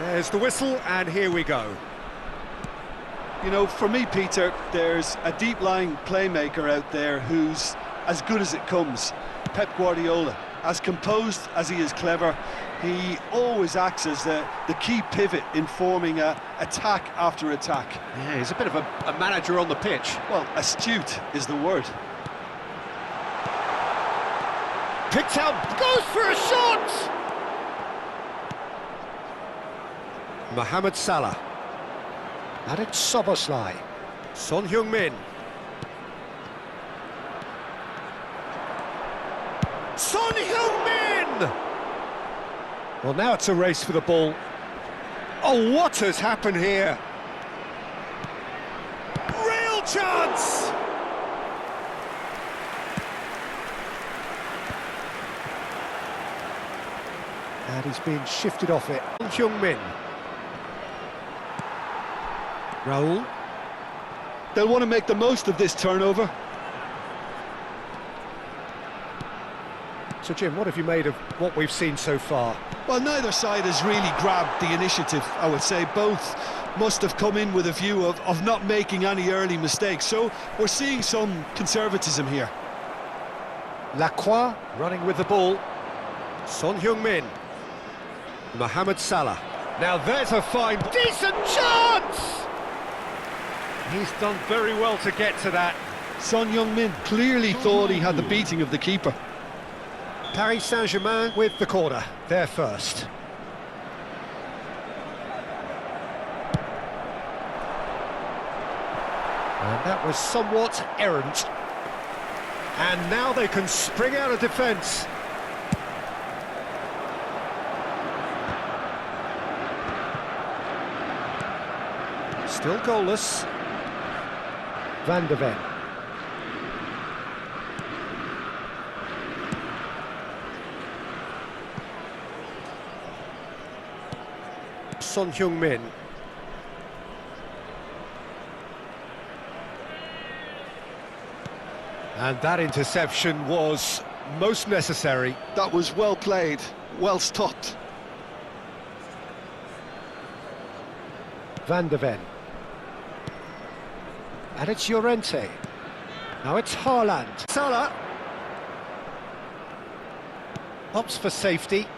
There's the whistle, and here we go. You know, for me, Peter, there's a deep-lying playmaker out there who's as good as it comes. Pep Guardiola. As composed as he is clever, he always acts as the key pivot in forming attack after attack. Yeah, he's a bit of a manager on the pitch. Well, astute is the word. Picked out, goes for a shot! Mohamed Salah. And it's Szoboszlai. Son Heung-min. Son Heung-min! Well, now it's a race for the ball. Oh, what has happened here? Real chance! And he's being shifted off it. Son Heung-min. Raul. They'll want to make the most of this turnover. So, Jim, what have you made of what we've seen so far? Well, neither side has really grabbed the initiative, I would say. Both must have come in with a view of not making any early mistakes. So we're seeing some conservatism here. Lacroix running with the ball. Son Heung-min. Mohamed Salah. Now there's a fine, decent chance! He's done very well to get to that. Son Heung-min clearly thought he had the beating of the keeper. Paris Saint-Germain with the corner, there first. And that was somewhat errant. And now they can spring out of defence. Still goalless. Van de Ven. Son Heung-min. And that interception was most necessary. That was well played, well stopped. Van de Ven. And it's Llorente. Now it's Haaland. Salah. Opts for safety.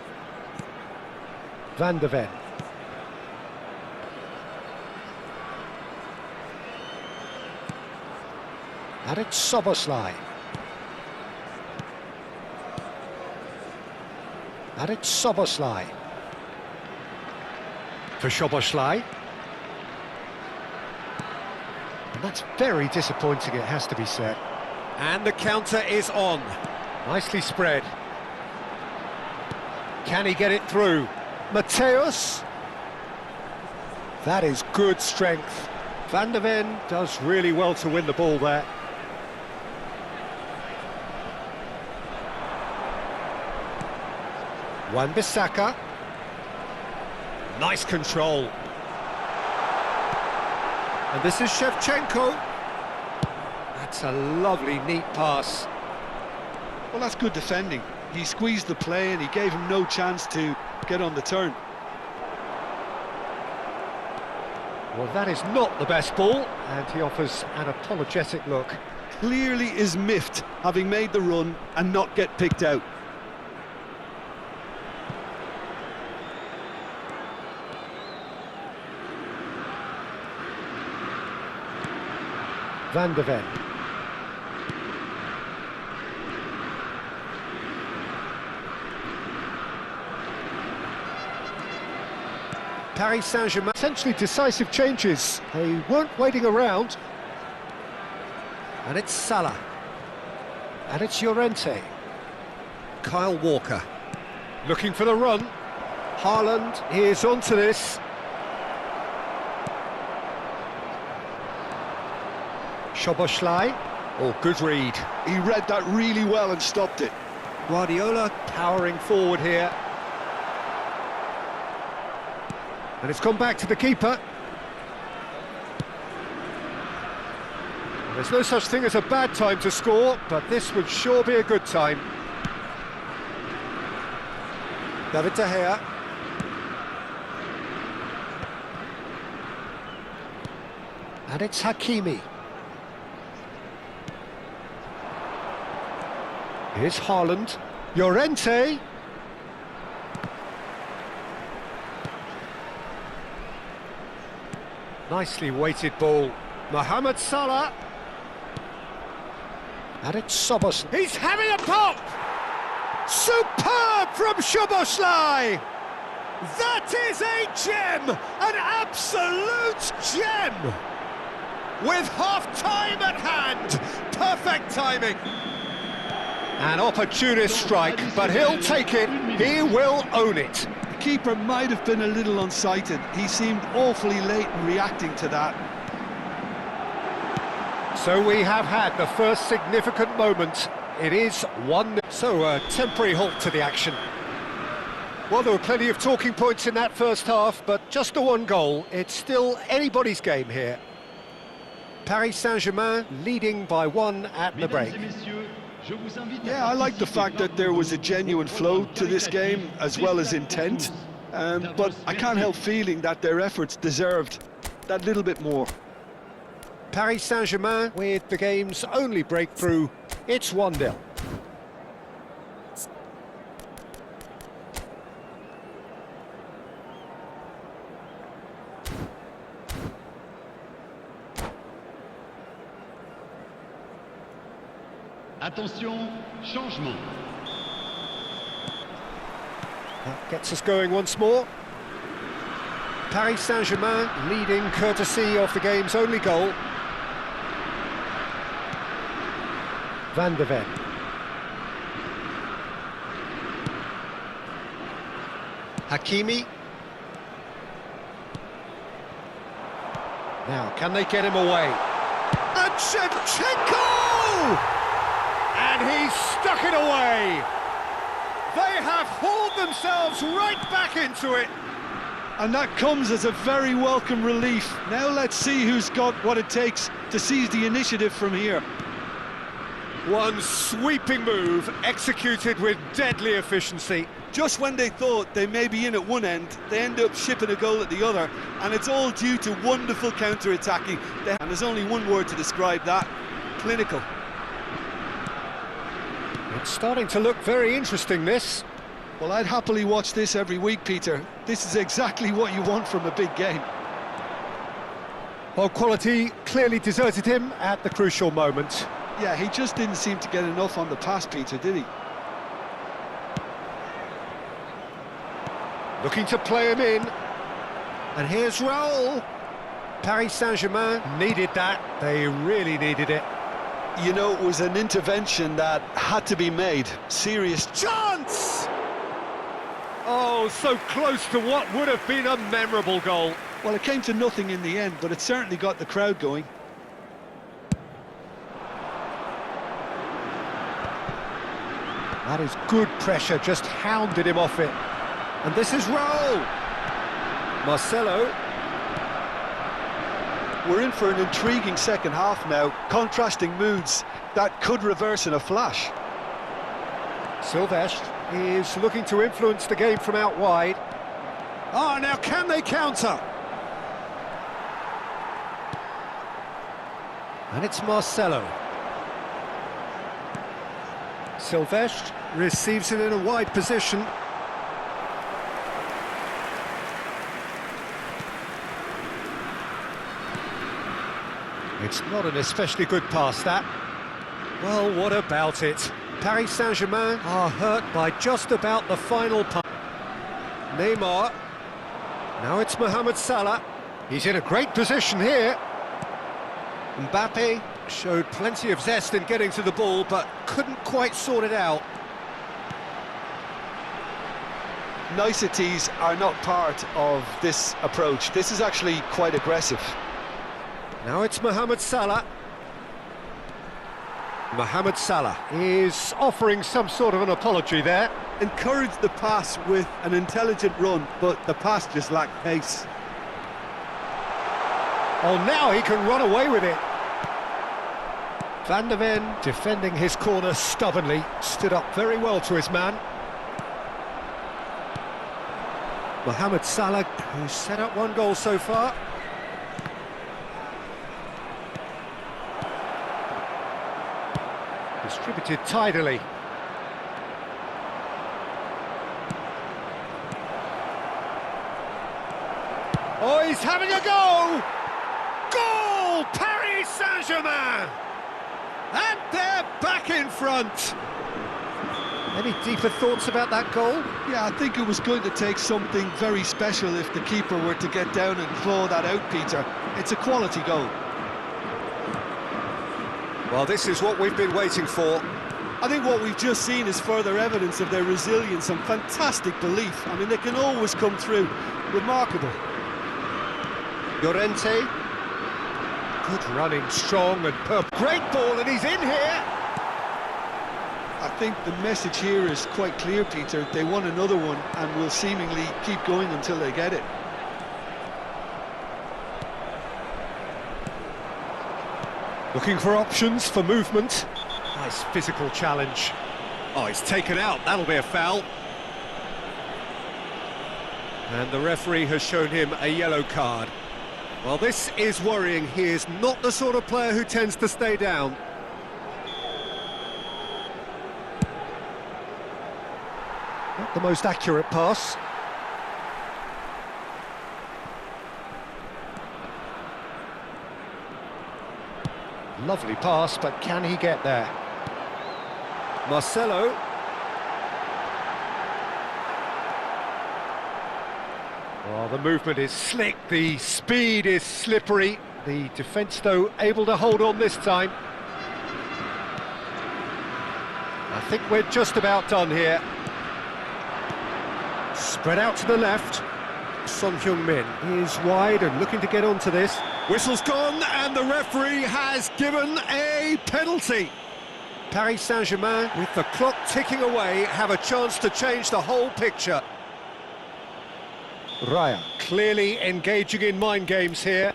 Van de Ven. And it's Szoboszlai. And it's Szoboszlai. For Szoboszlai. And that's very disappointing, it has to be said. And the counter is on. Nicely spread. Can he get it through? Mateus. That is good strength. Van de Ven does really well to win the ball there. Wan-Bissaka. Nice control. And this is Shevchenko. That's a lovely, neat pass. Well, that's good defending. He squeezed the play and he gave him no chance to get on the turn. Well, that is not the best ball, and he offers an apologetic look. Clearly is miffed, having made the run and not get picked out. Van de Ven. Paris Saint-Germain, essentially decisive changes. They weren't waiting around. And it's Salah. And it's Llorente. Kyle Walker. Looking for the run. Haaland is onto this. Szoboszlai. Oh, good read. He read that really well and stopped it. Guardiola powering forward here. And it's gone back to the keeper. There's no such thing as a bad time to score, but this would sure be a good time. David De Gea. And it's Hakimi. Here's Haaland. Llorente. Nicely weighted ball. Mohamed Salah. And it's Szoboszlai. He's having a pop! Superb from Szoboszlai! That is a gem! An absolute gem! With half-time at hand. Perfect timing. An opportunist strike, but he'll take it. He will own it. The keeper might have been a little unsighted. He seemed awfully late in reacting to that. So we have had the first significant moment. It is 1-0. So a temporary halt to the action. Well, there were plenty of talking points in that first half, but just the one goal. It's still anybody's game here. Paris Saint-Germain leading by 1 at the break. Yeah, I like the fact that there was a genuine flow to this game, as well as intent. But I can't help feeling that their efforts deserved that little bit more. Paris Saint-Germain with the game's only breakthrough. It's 1-0. Attention, changement. That gets us going once more. Paris Saint-Germain leading courtesy of the game's only goal. Van de Ven. Hakimi. Now, can they get him away? And Shevchenko! And he's stuck it away! They have hauled themselves right back into it! And that comes as a very welcome relief. Now let's see who's got what it takes to seize the initiative from here. One sweeping move, executed with deadly efficiency. Just when they thought they may be in at one end, they end up shipping a goal at the other, and it's all due to wonderful counter-attacking. And there's only one word to describe that: clinical. It's starting to look very interesting, this. Well, I'd happily watch this every week, Peter. This is exactly what you want from a big game. Well, quality clearly deserted him at the crucial moment. Yeah, he just didn't seem to get enough on the pass, Peter, did he? Looking to play him in. And here's Raul. Paris Saint-Germain needed that. They really needed it. You know, it was an intervention that had to be made. Serious Chance! Oh, so close to what would have been a memorable goal. Well, it came to nothing in the end, but it certainly got the crowd going. That is good pressure, just hounded him off it. And this is Raul. Marcelo. We're in for an intriguing second half now, contrasting moods that could reverse in a flash. Silvestre is looking to influence the game from out wide. Oh, now can they counter? And it's Marcelo. Silvestre receives it in a wide position. It's not an especially good pass, that. Well, what about it? Paris Saint-Germain are hurt by just about the final pass. Neymar. Now it's Mohamed Salah. He's in a great position here. Mbappe showed plenty of zest in getting to the ball, but couldn't quite sort it out. Niceties are not part of this approach. This is actually quite aggressive. Now it's Mohamed Salah. Mohamed Salah is offering some sort of an apology there. Encouraged the pass with an intelligent run, but the pass just lacked pace. Oh, now he can run away with it. Van de Ven defending his corner stubbornly, stood up very well to his man. Mohamed Salah, who's set up one goal so far. Distributed tidily. Oh, he's having a go! Goal! Paris Saint-Germain! And they're back in front. Any deeper thoughts about that goal? Yeah, I think it was going to take something very special if the keeper were to get down and claw that out, Peter. It's a quality goal. Well, this is what we've been waiting for. I think what we've just seen is further evidence of their resilience and fantastic belief. I mean, they can always come through. Remarkable. Llorente. Good running, strong and purple. Great ball, and he's in here. I think the message here is quite clear, Peter. They want another one and will seemingly keep going until they get it. Looking for options for movement. Nice physical challenge. Oh, it's taken out. That'll be a foul. And the referee has shown him a yellow card. Well, this is worrying. He is not the sort of player who tends to stay down. Not the most accurate pass. Lovely pass, but can he get there? Marcelo. Oh, the movement is slick, the speed is slippery. The defence, though, able to hold on this time. I think we're just about done here. Spread out to the left. Son Heung-min is wide and looking to get onto this. Whistle's gone and the referee has given a penalty. Paris Saint-Germain, with the clock ticking away, have a chance to change the whole picture. Raya clearly engaging in mind games here.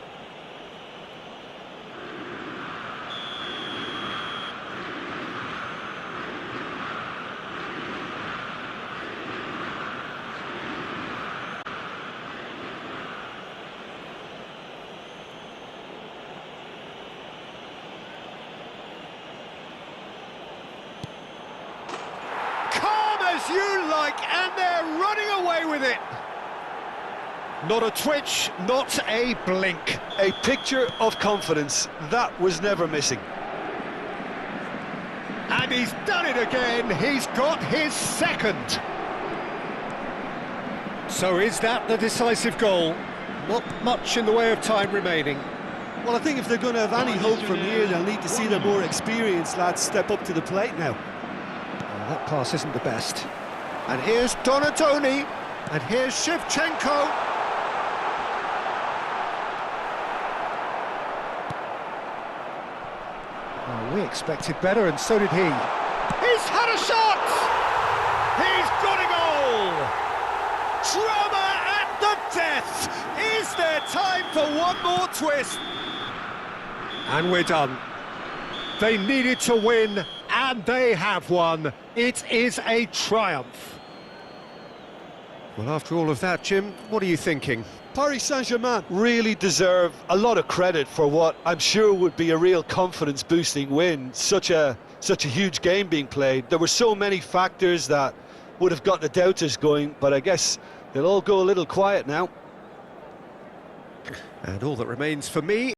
You like, and they're running away with it. Not a twitch, not a blink. A picture of confidence that was never missing. And he's done it again. He's got his second. So is that the decisive goal? Not much in the way of time remaining. Well, I think if they're going to have any hope from here, they'll need to see the more experienced lads step up to the plate now. That pass isn't the best. And here's Donatoni, and here's Shevchenko. Well, we expected better, and so did he. He's had a shot! He's got a goal! Drama at the death! Is there time for one more twist? And we're done. They needed to win, and they have won. It is a triumph. Well, after all of that, Jim, what are you thinking? Paris Saint-Germain really deserve a lot of credit for what I'm sure would be a real confidence-boosting win. Such a huge game being played. There were so many factors that would have got the doubters going, but I guess they'll all go a little quiet now. And all that remains for me